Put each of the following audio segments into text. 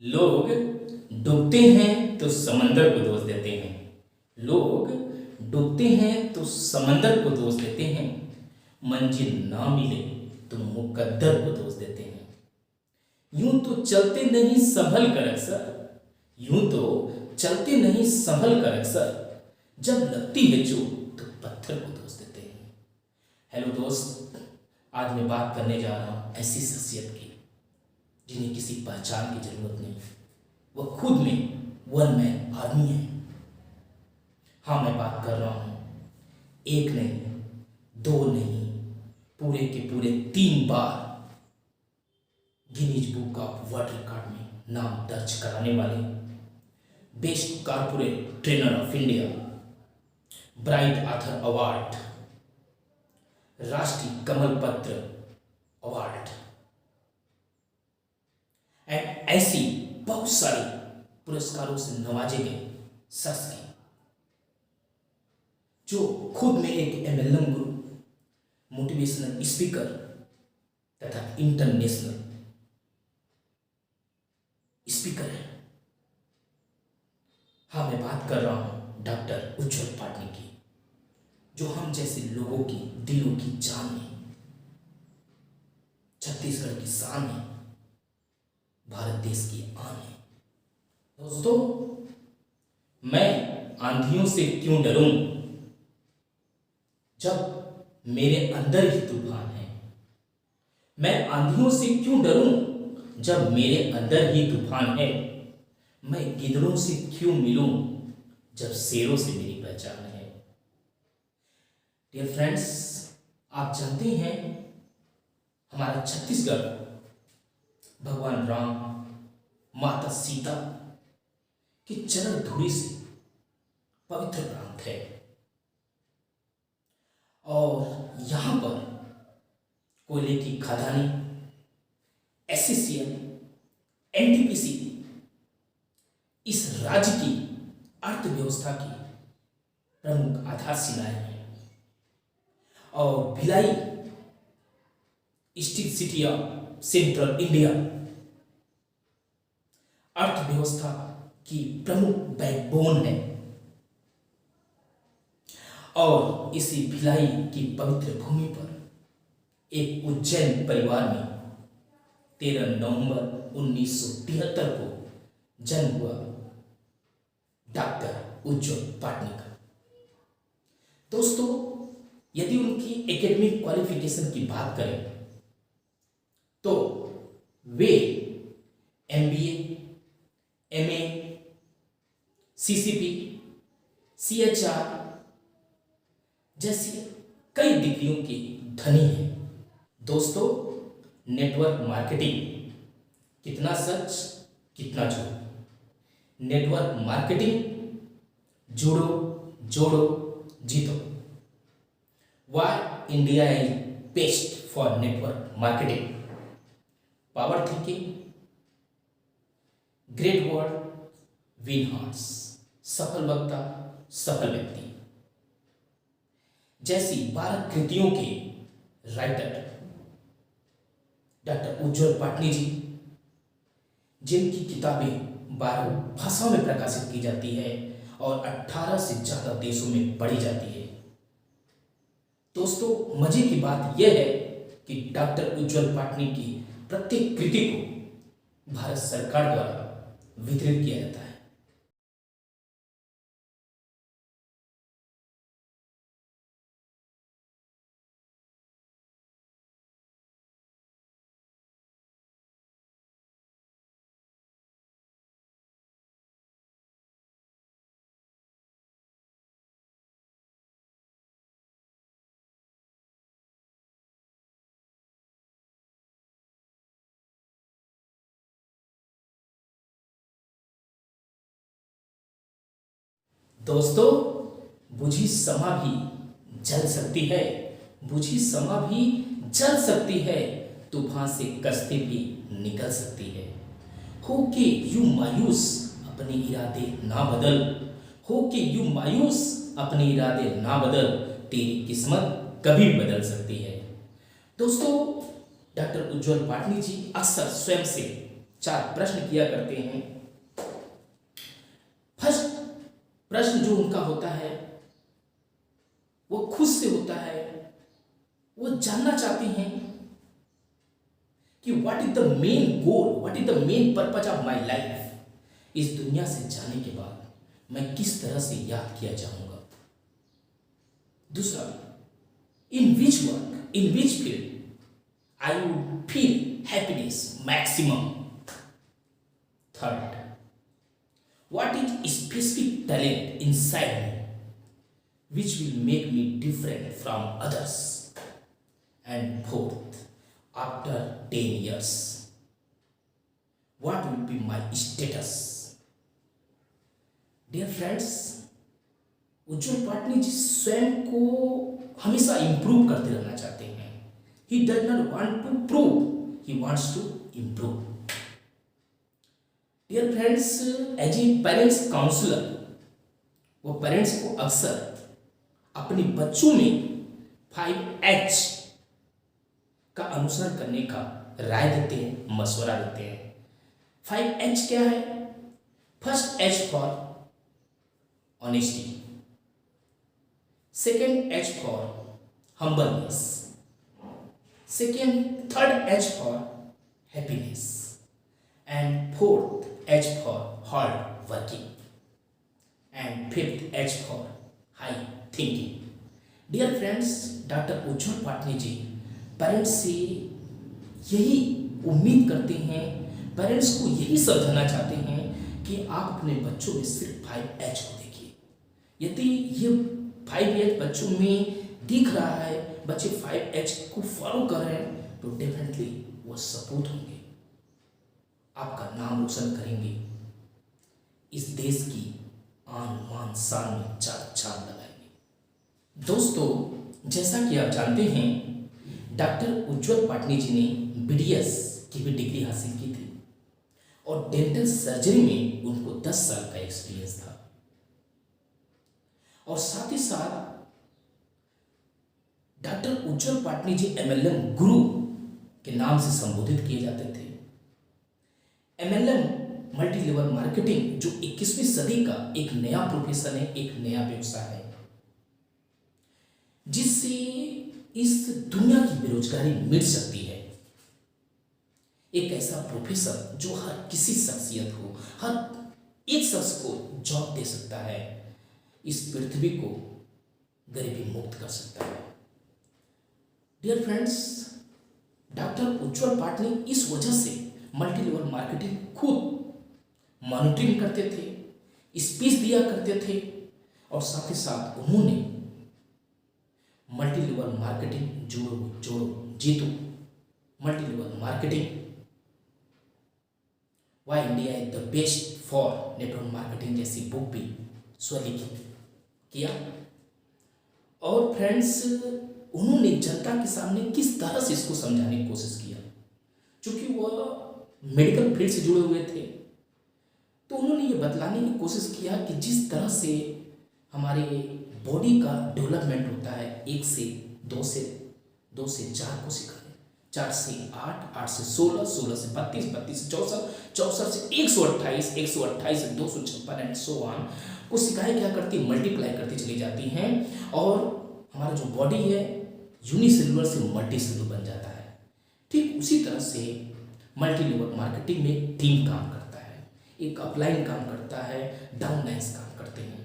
लोग डूबते हैं तो समंदर को दोष देते हैं। लोग डूबते हैं तो समंदर को दोष देते हैं। मंजिल ना मिले तो मुकद्दर को दोष देते हैं। यूं तो चलते नहीं संभल कर अक्सर, यूं तो चलते नहीं संभल कर अक्सर, जब लगती है चोट तो पत्थर को दोष देते हैं। हेलो दोस्त, आज मैं बात करने जा रहा हूं ऐसी शख्सियत की जिन्हें किसी पहचान की जरूरत नहीं, वह खुद में वन मैन आर्मी है। हाँ, मैं बात कर रहा हूं एक नहीं, दो नहीं, पूरे के पूरे 3 बार Guinness book of world record में नाम दर्ज कराने वाले best corporate trainer of India, bright author award, राष्ट्रीय कमल पत्र अवार्ड एंड ऐसी बहुत सारे पुरस्कारों से नवाजे गए शख्स की, जो खुद में एक एमएलएम गुरु, मोटिवेशनल स्पीकर तथा इंटरनेशनल स्पीकर है। हाँ, मैं बात कर रहा हूं डॉक्टर उज्जवल पाटनी की, जो हम जैसे लोगों की दिलों की जान है, छत्तीसगढ़ की शान है, भारत देश की आन है। दोस्तों, मैं आंधियों से क्यों डरूं जब मेरे अंदर ही तूफान है। मैं आंधियों से क्यों डरूं जब मेरे अंदर ही तूफान है। मैं गिद्धड़ों से क्यों मिलूं जब शेरों से मेरी पहचान है। डियर फ्रेंड्स, आप जानते हैं हमारा छत्तीसगढ़ भगवान राम, माता सीता की चरण धूलि से पवित्र प्रांत है, और यहां पर कोयले की खदानें, एससीसीएल, एनटीपीसी इस राज्य की अर्थव्यवस्था की प्रमुख आधारशिलाएं हैं, और Bhilai steel city of central India अर्थव्यवस्था की प्रमुख बैकबोन है। और इसी भिलाई की पवित्र भूमि पर एक उज्जैन परिवार में 13 नवंबर 1973 को जन्म हुआ डॉक्टर उज्जवल पाटनी का। दोस्तों, यदि उनकी एकेडमिक क्वालिफिकेशन की बात करें तो वे एमबीए, एमए, सीसीपी, सीएचआर जैसी कई डिग्रियों की धनी है। दोस्तों, नेटवर्क मार्केटिंग कितना सच कितना झूठ। नेटवर्क मार्केटिंग जुड़ो, जोड़ो, जीतो। Why India is best for network marketing. Power thinking, great word, win hearts. सफल वक्ता, सफल व्यक्ति जैसी 12 कृतियों के राइटर डॉक्टर उज्जवल पाटनी जी, जिनकी किताबें 12 भाषाओं में प्रकाशित की जाती है और 18 से ज्यादा देशों में पढ़ी जाती है। दोस्तों, मजे की बात यह है कि डॉक्टर उज्जवल पाटनी की प्रत्येक कृति को भारत सरकार द्वारा वितरित किया जाता है। दोस्तों, बुझी समा भी जल सकती है, बुझी समा भी जल सकती है, तूफान से कश्ती भी निकल सकती है। हो के यूं मायूस अपने इरादे ना बदल, हो के यूं मायूस अपने इरादे ना बदल, तेरी किस्मत कभी भी बदल सकती है। दोस्तों, डॉक्टर उज्जवल पाटनी जी अक्सर स्वयं से 4 प्रश्न किया करते हैं। फर्स्ट प्रश्न जो उनका होता है वो खुद से होता है। वो जानना चाहते हैं कि what is the main goal, what is the main purpose of my life. इस दुनिया से जाने के बाद मैं किस तरह से याद किया जाऊंगा। दूसरा, in which work, in which field I would feel happiness maximum. Third, what is specific talent inside me which will make me different from others? And fourth, after 10 years, what will be my status? Dear friends, उज्जवल पाटनी जी स्वयं को हमेशा improve करते रहना चाहते हैं। He does not want to prove, he wants to improve. Dear friends, as a parents counsellor वो parents को अक्सर अपने बच्चों में 5H का अनुसरण करने का राय देते हैं, मशवरा देते हैं। 5H क्या है? First H for honesty, second H for humbleness, third H for happiness, and fourth H for hard working, and fifth H for high thinking. Dear friends, doctor Ujjwal Patni ji parents से यही उम्मीद करते हैं, पेरेंट्स को यही समझाना चाहते हैं कि आप अपने बच्चों में सिर्फ 5H को देखिए। यदि ये 5H बच्चों में दिख रहा है, बच्चे 5H को फॉलो कर रहे हैं, तो डेफिनेटली वो सपोर्ट होंगे, आपका नाम रोशन करेंगे, इस देश की आन मान शान में चार चांद लगाएंगे। दोस्तों, जैसा कि आप जानते हैं, डॉक्टर उज्जवल पाटनी जी ने BDS की भी डिग्री हासिल की थी और डेंटल सर्जरी में उनको 10 साल का एक्सपीरियंस था। और साथ ही साथ डॉक्टर उज्जवल पाटनी जी MLM गुरु के नाम से संबोधित किए जाते थे। MLM मल्टी लेवल मार्केटिंग जो 21वीं सदी का एक नया प्रोफेशन है, एक नया व्यवसाय है, जिससे इस दुनिया की बेरोजगारी मिट सकती है। एक ऐसा प्रोफेशन जो हर किसी शख्सियत को, हर एक शख्स को जॉब दे सकता है, इस पृथ्वी को गरीबी मुक्त कर सकता है। Dear friends, doctor Ujjwal Patni इस वजह से मल्टी लेवल मार्केटिंग खुद मॉनिटरिंग करते थे, स्पीच दिया करते थे, और साथ ही साथ उन्होंने मल्टी लेवल मार्केटिंग जोड़ो जीतो, multi level marketing, why India is the best for network marketing जैसी बुक भी स्वलिखित किया। और फ्रेंड्स, उन्होंने जनता के सामने किस तरह से इसको समझाने की कोशिश किया, क्योंकि वह मेडिकल फील्ड से जुड़े हुए थे, तो उन्होंने ये बतलाने की कोशिश किया कि जिस तरह से हमारे बॉडी का डेवलपमेंट होता है, 1 से 2 से 4 को सिखाए, 4 से 8, 8 से 16, 16 से 32, 32 से 64, 64 से 128, 128 से 256 एंड सो ऑन को सिखाए। क्या करती है? मल्टीप्लाई करती चली जाती हैं, और हमारा जो बॉडी है यूनिसेलुलर से मल्टीसेलुलर बन जाता है। ठीक उसी तरह से मल्टी लेवल मार्केटिंग में टीम काम करता है, एक अपलाइन काम करता है, डाउनलाइंस काम करते हैं।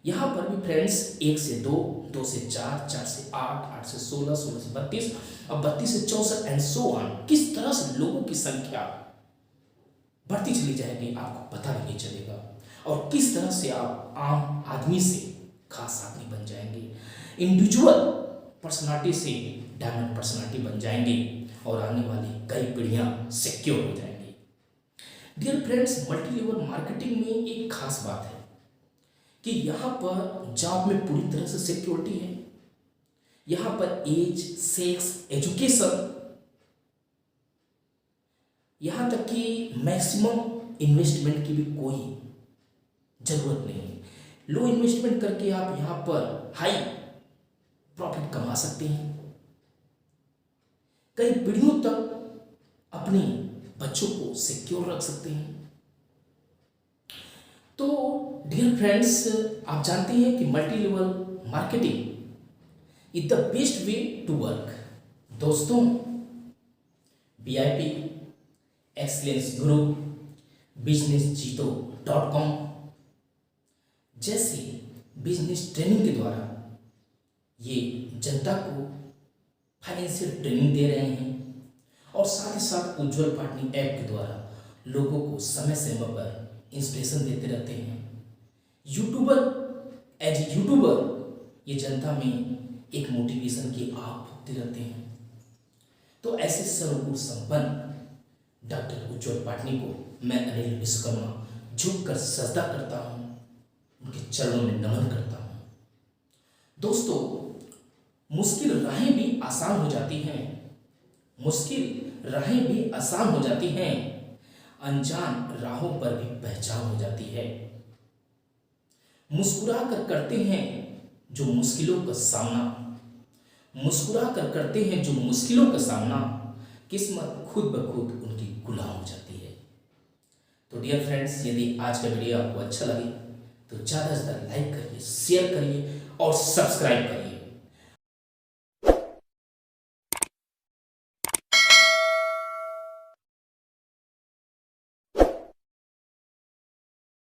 यहाँ पर भी फ्रेंड्स 1 से 2, 2 से 4, 4 से 8, 8 से 16, 16 से 32 और 32 से 64 एंड सो ऑन, किस तरह से लोगों की संख्या बढ़ती चली जाएगी आपको पता भी नहीं चलेगा, और किस तरह से आप आम आदमी से खास आदमी बन जाएंगे, इंडिविजुअल पर्सनालिटी से डायमंड पर्सनालिटी बन जाएंगे, और आने वाली कई पीढ़ियां सिक्योर हो जाएंगी। Dear friends, multi level marketing में एक खास बात है कि यहाँ पर जॉब में पूरी तरह से सिक्योरिटी है, यहाँ पर एज, सेक्स, एजुकेशन, यहाँ तक कि मैक्सिमम इन्वेस्टमेंट की भी कोई जरूरत नहीं है। लो इन्वेस्टमेंट करके आप यहाँ पर हाई प्रॉफिट कमा सकते हैं, कई पीढ़ियों तक अपनी बच्चों को सिक्योर रख सकते हैं। तो डियर फ्रेंड्स, आप जानते हैं कि multi level marketing is the best way to work. दोस्तों, VIP, एक्सीलेंस ग्रुप, businessjito.com जैसे बिजनेस ट्रेनिंग के द्वारा ये जनता को फाइनेंशियल ट्रेनिंग दे रहे हैं और साथ ही साथ उज्ज्वल पार्टनर ऐप के द्वारा लोगों को समय समय पर इंस्पिरेशन देते रहते हैं। यूट्यूबर, एज ए यूट्यूबर ये जनता में एक मोटिवेशन की आग फूकते रहते हैं। तो ऐसे सर्वगुण संपन्न डॉक्टर उज्ज्वल पाटनी को मैं अनिल विश्वकर्मा झुककर सजदा करता हूँ, उनके चरणों में नमन करता हूँ। दोस्तों, मुश्किल राहें भी आसान हो जाती हैं, मुश्किल राहें भी आसान हो जाती हैं, अनजान राहों पर भी पहचान हो जाती है। मुस्कुरा कर करते हैं जो मुश्किलों का सामना, मुस्कुरा कर करते हैं जो मुश्किलों का सामना, किस्मत खुद ब खुद उनकी गुलाम हो जाती है। तो डियर फ्रेंड्स, यदि आज का वीडियो आपको अच्छा लगे तो ज़्यादा से ज़्यादा लाइक करिए, शेयर करिए और सब्सक्राइब करिए।